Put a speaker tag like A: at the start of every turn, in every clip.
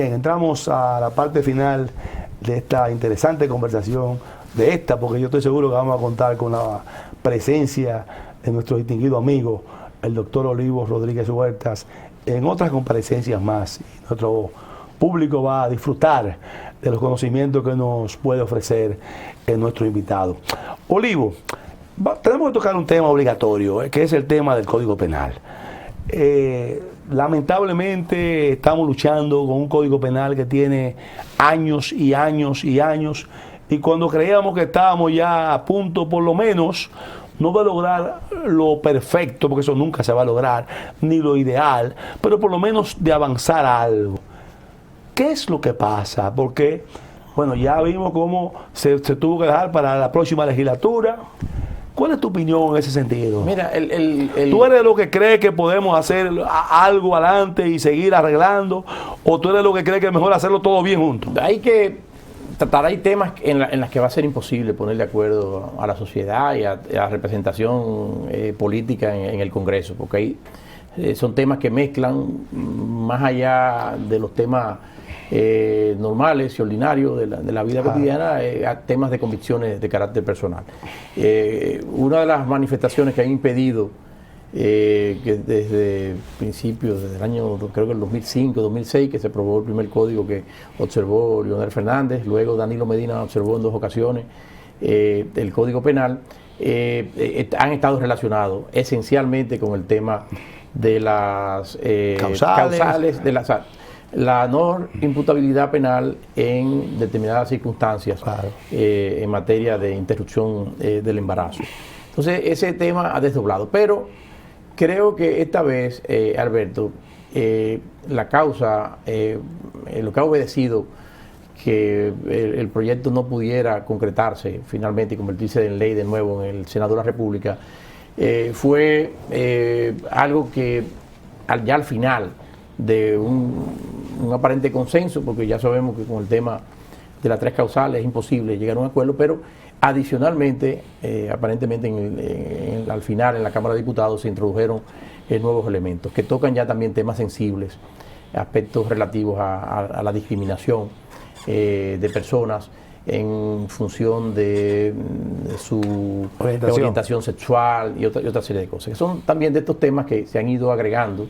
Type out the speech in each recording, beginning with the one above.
A: Bien, entramos a la parte final de esta interesante conversación, porque yo estoy seguro que vamos a contar con la presencia de nuestro distinguido amigo, el doctor Olivo Rodríguez Huertas, en otras comparecencias más. Nuestro público va a disfrutar de los conocimientos que nos puede ofrecer nuestro invitado. Olivo, tenemos que tocar un tema obligatorio, que es el tema del Código Penal. Lamentablemente estamos luchando con un Código Penal que tiene años y años y años, y cuando creíamos que estábamos ya a punto, por lo menos, no va a lograr lo perfecto, porque eso nunca se va a lograr, ni lo ideal, pero por lo menos de avanzar a algo. ¿Qué es lo que pasa? Porque, bueno, ya vimos cómo se tuvo que dejar para la próxima legislatura. ¿Cuál es tu opinión en ese sentido?
B: Mira,
A: ¿Tú eres de lo que cree que podemos hacer algo adelante y seguir arreglando? ¿O tú eres de lo que cree que es mejor hacerlo todo bien juntos?
B: Hay que tratar, hay temas en las que va a ser imposible poner de acuerdo a la sociedad y a la representación política en el Congreso, porque son temas que mezclan más allá de los temas normales y ordinarios de la vida cotidiana, a temas de convicciones de carácter personal. Una de las manifestaciones que han impedido que desde principios, desde el año, creo que el 2005, 2006, que se aprobó el primer código que observó Leonel Fernández, luego Danilo Medina observó en 2 ocasiones el Código Penal, han estado relacionados esencialmente con el tema de las causales de la no imputabilidad penal en determinadas circunstancias, claro, en materia de interrupción del embarazo. Entonces, ese tema ha desdoblado, pero creo que esta vez, Alberto, la causa, lo que ha obedecido que el proyecto no pudiera concretarse finalmente y convertirse en ley de nuevo en el Senado de la República, fue algo que ya al final de un aparente consenso, porque ya sabemos que con el tema de las 3 causales es imposible llegar a un acuerdo, pero adicionalmente, aparentemente al final en la Cámara de Diputados se introdujeron nuevos elementos que tocan ya también temas sensibles, aspectos relativos a la discriminación de personas en función de su orientación sexual y otra serie de cosas, que son también de estos temas que se han ido agregando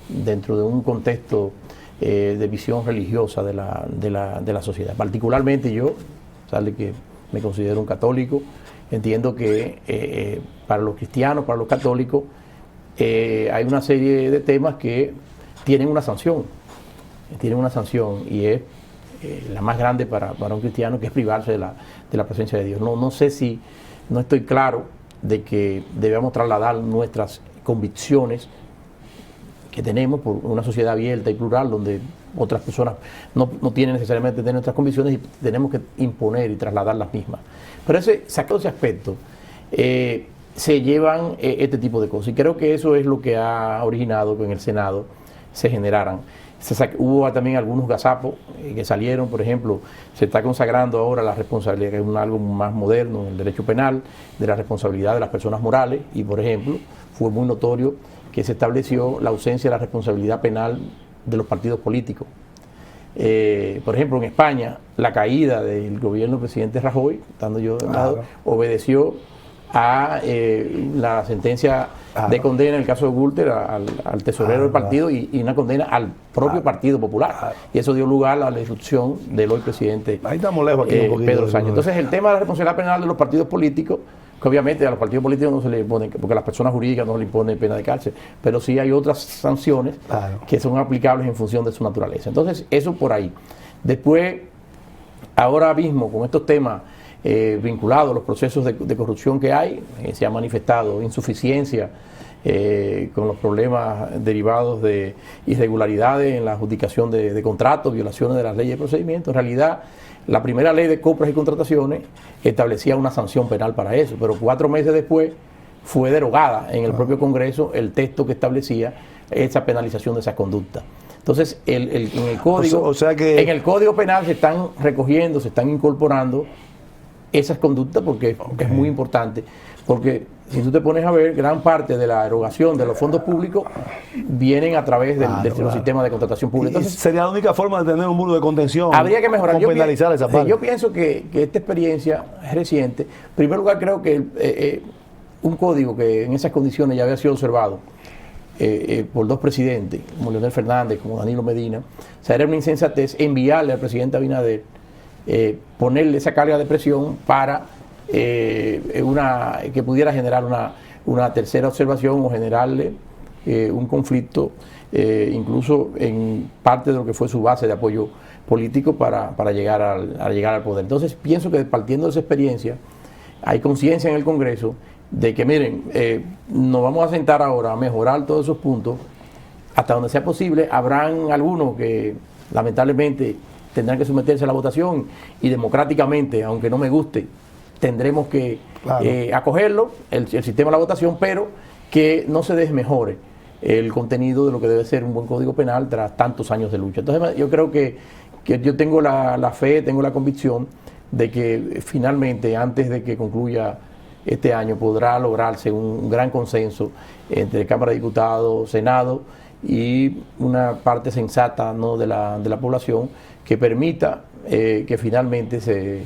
B: dentro de un contexto de visión religiosa de la sociedad. Particularmente yo, sale que me considero un católico, entiendo que para los cristianos, para los católicos, hay una serie de temas que tienen una sanción, y es la más grande para un cristiano, que es privarse de la presencia de Dios. No sé si, no estoy claro de que debemos trasladar nuestras convicciones que tenemos por una sociedad abierta y plural, donde otras personas no tienen necesariamente tener nuestras convicciones y tenemos que imponer y trasladar las mismas. Pero sacado ese aspecto, se llevan este tipo de cosas, y creo que eso es lo que ha originado que en el Senado se generaran. Hubo también algunos gazapos que salieron, por ejemplo, se está consagrando ahora la responsabilidad, que es algo más moderno en el derecho penal, de la responsabilidad de las personas morales, y por ejemplo, fue muy notorio que se estableció la ausencia de la responsabilidad penal de los partidos políticos. Por ejemplo, en España, la caída del gobierno del presidente Rajoy, estando yo de lado, obedeció a la sentencia de condena en el caso de Gürtel al tesorero del partido y una condena al propio Partido Popular. Y eso dio lugar a la disrupción del hoy presidente Pedro Sánchez. Entonces, el tema de la responsabilidad penal de los partidos políticos, que obviamente a los partidos políticos no se le impone, porque a las personas jurídicas no se le impone pena de cárcel, pero sí hay otras sanciones que son aplicables en función de su naturaleza. Entonces, eso por ahí. Después, ahora mismo, con estos temas vinculados a los procesos de corrupción que hay, se ha manifestado insuficiencia con los problemas derivados de irregularidades en la adjudicación de contratos, violaciones de las leyes de procedimiento. En realidad, la primera ley de compras y contrataciones establecía una sanción penal para eso, pero 4 meses después fue derogada en el propio Congreso el texto que establecía esa penalización de esas conductas. Entonces, en el código, en el Código Penal se están recogiendo, se están incorporando esas conductas, porque es muy importante, porque si tú te pones a ver, gran parte de la erogación de los fondos públicos vienen a través de los sistemas de contratación pública. Entonces,
A: sería la única forma de tener un muro de contención.
B: Habría que mejorar.
A: Penalizar esa parte.
B: Yo pienso que esta experiencia reciente, en primer lugar, creo que un código que en esas condiciones ya había sido observado por dos presidentes, como Leonel Fernández, como Danilo Medina, o sea, era una insensatez enviarle al presidente Abinader, ponerle esa carga de presión para que pudiera generar una tercera observación o generarle un conflicto, incluso en parte de lo que fue su base de apoyo político para llegar al poder. Entonces pienso que partiendo de esa experiencia hay conciencia en el Congreso de que miren, nos vamos a sentar ahora a mejorar todos esos puntos hasta donde sea posible. Habrán algunos que lamentablemente tendrán que someterse a la votación y democráticamente, aunque no me guste, tendremos que acogerlo, el sistema de la votación, pero que no se desmejore el contenido de lo que debe ser un buen código penal tras tantos años de lucha. Entonces yo creo que yo tengo la fe, tengo la convicción de que finalmente, antes de que concluya este año, podrá lograrse un gran consenso entre Cámara de Diputados, Senado y una parte sensata, ¿no?, de la población, que permita que finalmente se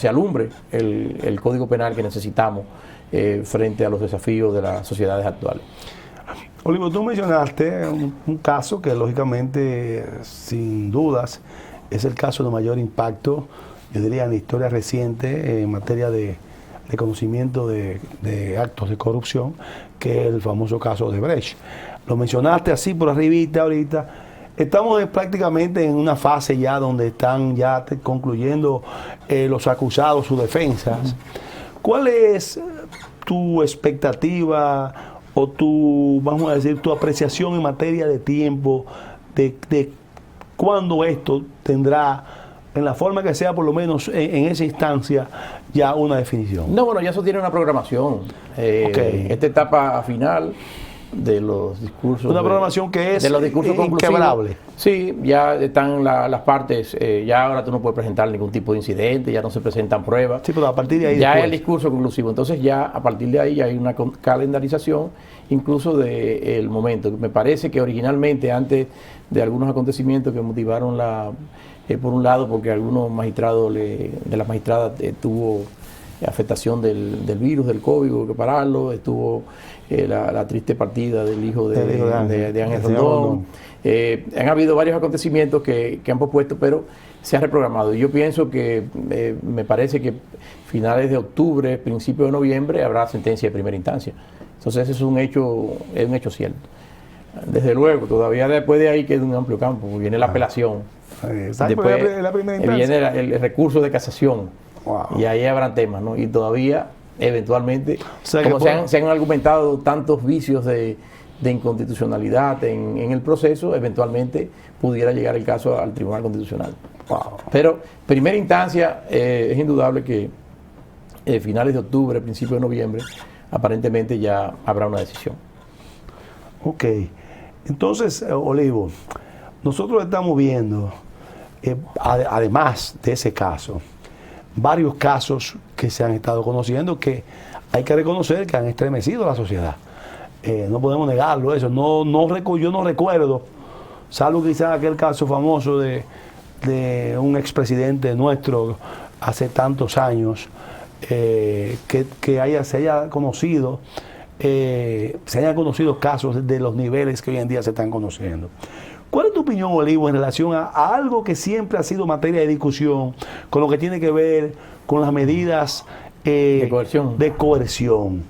B: alumbre el Código Penal que necesitamos frente a los desafíos de las sociedades actuales.
A: Olivo, tú mencionaste un caso que lógicamente, sin dudas, es el caso de mayor impacto, yo diría, en la historia reciente en materia de conocimiento de actos de corrupción, que es el famoso caso de Brecht. Lo mencionaste así por arribita ahorita. Estamos prácticamente en una fase ya donde están ya concluyendo los acusados, sus defensas. ¿Cuál es tu expectativa o vamos a decir, tu apreciación en materia de tiempo de cuándo esto tendrá, en la forma que sea, por lo menos en esa instancia, ya una definición?
B: No, bueno, ya eso tiene una programación. Esta etapa final de los discursos.
A: Una programación que es
B: de los discursos
A: inquebrable.
B: Sí, ya están las partes, ya ahora tú no puedes presentar ningún tipo de incidente, ya no se presentan pruebas.
A: Sí, pero a partir de ahí.
B: Ya
A: después,
B: es el discurso conclusivo. Entonces ya a partir de ahí ya hay una calendarización incluso del momento. Me parece que originalmente, antes de algunos acontecimientos que motivaron por un lado, porque algunos magistrados de las magistradas tuvo afectación del virus, del COVID, hubo que pararlo, estuvo la triste partida del hijo de Ángel Rondón. Han habido varios acontecimientos que han pospuesto, pero se ha reprogramado. Y yo pienso que, me parece que finales de octubre, principios de noviembre, habrá sentencia de primera instancia. Entonces ese es un hecho cierto. Desde luego, todavía después de ahí queda un amplio campo, viene la apelación. Después
A: la primera instancia.
B: Viene el recurso de casación.
A: Wow.
B: Y ahí habrán temas, ¿no? Y todavía, eventualmente,
A: o sea,
B: como se han argumentado tantos vicios de inconstitucionalidad en el proceso, eventualmente pudiera llegar el caso al Tribunal Constitucional.
A: Wow.
B: Pero, primera instancia, es indudable que finales de octubre, principios de noviembre, aparentemente ya habrá una decisión.
A: Ok. Entonces, Olivo, nosotros estamos viendo, además de ese caso, varios casos que se han estado conociendo que hay que reconocer que han estremecido a la sociedad. No podemos negarlo eso. Yo no recuerdo, salvo quizás aquel caso famoso de un expresidente nuestro hace tantos años, que se hayan conocido casos de los niveles que hoy en día se están conociendo. ¿Cuál es tu opinión, Olivo, en relación a algo que siempre ha sido materia de discusión, con lo que tiene que ver con las medidas de coerción?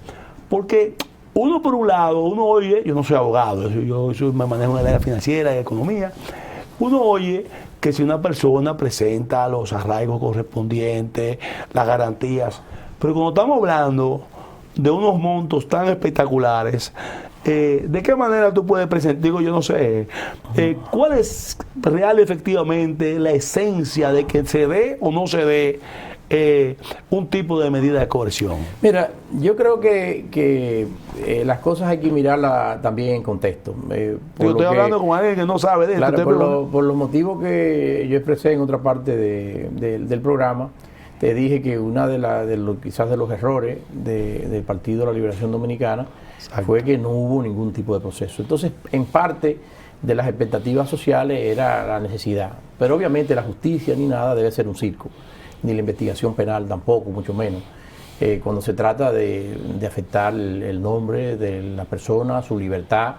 A: Porque uno, por un lado, uno oye, yo no soy abogado, yo me manejo en el área financiera y economía, uno oye que si una persona presenta los arraigos correspondientes, las garantías, pero cuando estamos hablando de unos montos tan espectaculares, ¿de qué manera tú puedes presentar? Digo, yo no sé, ¿cuál es real efectivamente la esencia de que se dé o no se dé un tipo de medida de coerción?
B: Mira, yo creo que las cosas hay que mirarlas también en contexto.
A: Yo estoy hablando con alguien que no sabe de esto.
B: Claro, por los motivos que yo expresé en otra parte del programa, te dije que una quizás de los errores del Partido de la Liberación Dominicana fue que no hubo ningún tipo de proceso. Entonces, en parte de las expectativas sociales era la necesidad, pero obviamente la justicia ni nada debe ser un circo, ni la investigación penal tampoco, mucho menos. Cuando se trata de afectar el nombre de la persona, su libertad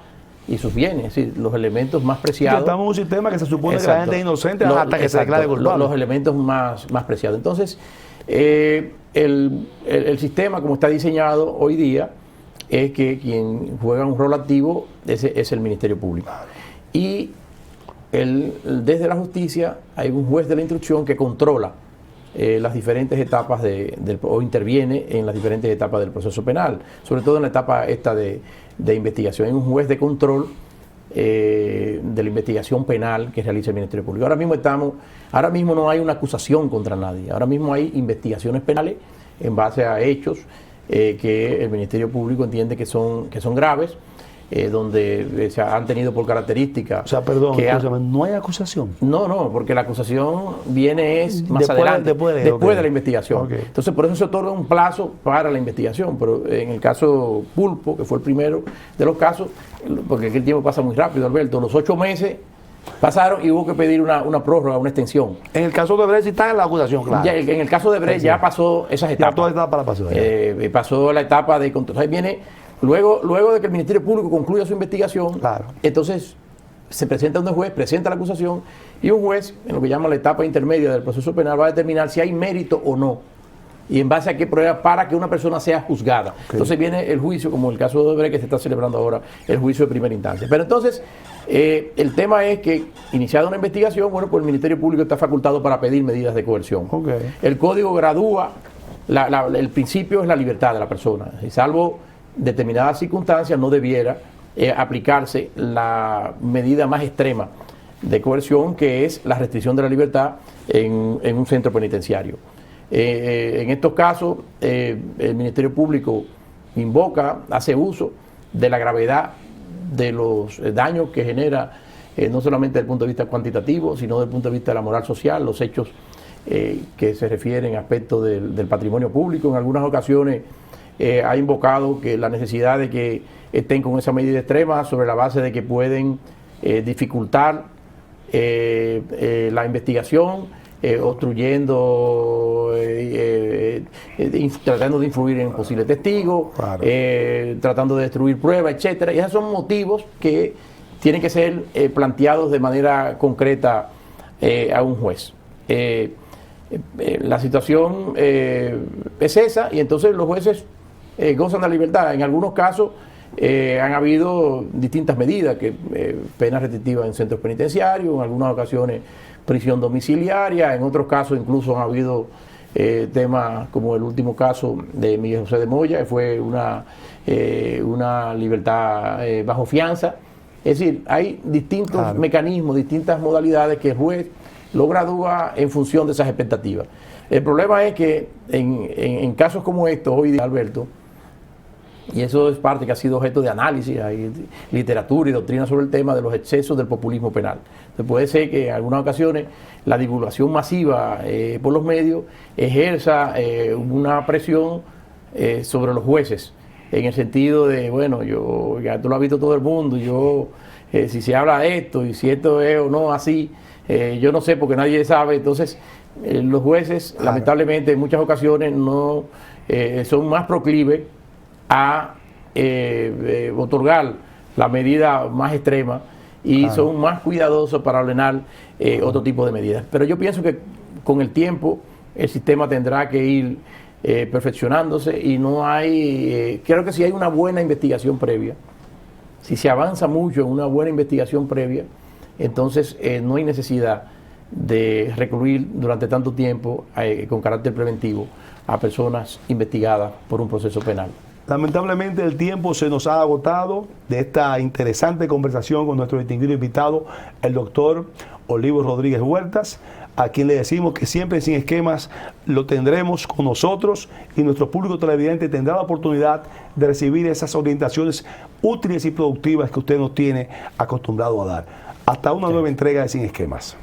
B: y sus bienes, es decir, los elementos más preciados.
A: Estamos en un sistema que se supone
B: exacto,
A: que la gente es inocente hasta que se declare culpable.
B: Los elementos más preciados. Entonces, el sistema como está diseñado hoy día es que quien juega un rol activo es el Ministerio Público. Y desde la justicia hay un juez de la instrucción que controla las diferentes etapas o interviene en las diferentes etapas del proceso penal, sobre todo en la etapa esta de investigación. Hay un juez de control de la investigación penal que realiza el Ministerio Público. Ahora mismo no hay una acusación contra nadie, ahora mismo hay investigaciones penales en base a hechos que el Ministerio Público entiende que son graves, donde se han tenido por características...
A: O sea, perdón, ¿no hay acusación?
B: No, porque la acusación viene más adelante, después de la investigación. Okay. Entonces, por eso se otorga un plazo para la investigación, pero en el caso Pulpo, que fue el primero de los casos, porque el tiempo pasa muy rápido, Alberto, los 8 meses pasaron y hubo que pedir una prórroga, una extensión.
A: En el caso de Brecht sí está en la acusación, claro.
B: Ya, en el caso de Brecht ya pasó esas etapas.
A: Ya toda etapa la pasó.
B: Pasó la etapa de control. Ahí viene... Luego de que el Ministerio Público concluya su investigación, claro, entonces se presenta un juez, presenta la acusación y un juez, en lo que llama la etapa intermedia del proceso penal, va a determinar si hay mérito o no y en base a qué prueba para que una persona sea juzgada. Okay. Entonces viene el juicio, como el caso de Odebrecht que se está celebrando ahora, el juicio de primera instancia. Pero entonces el tema es que, iniciada una investigación, bueno, pues el Ministerio Público está facultado para pedir medidas de coerción. Okay. El código gradúa, el principio es la libertad de la persona, y salvo determinadas circunstancias no debiera aplicarse la medida más extrema de coerción, que es la restricción de la libertad en un centro penitenciario. En estos casos, el Ministerio Público hace uso de la gravedad de los daños que genera, no solamente desde el punto de vista cuantitativo, sino desde el punto de vista de la moral social, los hechos que se refieren a aspectos del patrimonio público. En algunas ocasiones ha invocado que la necesidad de que estén con esa medida extrema sobre la base de que pueden dificultar la investigación, obstruyendo, tratando de influir en posibles testigos, claro, tratando de destruir pruebas, etcétera. Y esos son motivos que tienen que ser planteados de manera concreta a un juez. La situación es esa, y entonces los jueces gozan de la libertad. En algunos casos han habido distintas medidas, que penas restrictivas en centros penitenciarios, en algunas ocasiones prisión domiciliaria, en otros casos incluso han habido temas como el último caso de Miguel José de Moya, que fue una libertad bajo fianza. Es decir, hay distintos claro, mecanismos, distintas modalidades que el juez lo gradúa en función de esas expectativas. El problema es que en casos como estos, hoy día, Alberto, y eso es parte que ha sido objeto de análisis, hay literatura y doctrina sobre el tema de los excesos del populismo penal. Entonces puede ser que en algunas ocasiones la divulgación masiva por los medios ejerza una presión sobre los jueces, en el sentido de, bueno, ya tú lo has visto todo el mundo, si se habla de esto y si esto es o no así, yo no sé porque nadie sabe. Entonces los jueces, claro, lamentablemente en muchas ocasiones no son más proclives a otorgar la medida más extrema y claro, son más cuidadosos para ordenar otro tipo de medidas. Pero yo pienso que con el tiempo el sistema tendrá que ir perfeccionándose y no hay, creo que si hay una buena investigación previa, si se avanza mucho en una buena investigación previa, entonces no hay necesidad de recluir durante tanto tiempo con carácter preventivo a personas investigadas por un proceso penal.
A: Lamentablemente el tiempo se nos ha agotado de esta interesante conversación con nuestro distinguido invitado, el doctor Olivo Rodríguez Huertas, a quien le decimos que siempre Sin Esquemas lo tendremos con nosotros y nuestro público televidente tendrá la oportunidad de recibir esas orientaciones útiles y productivas que usted nos tiene acostumbrado a dar. Hasta una nueva entrega de Sin Esquemas.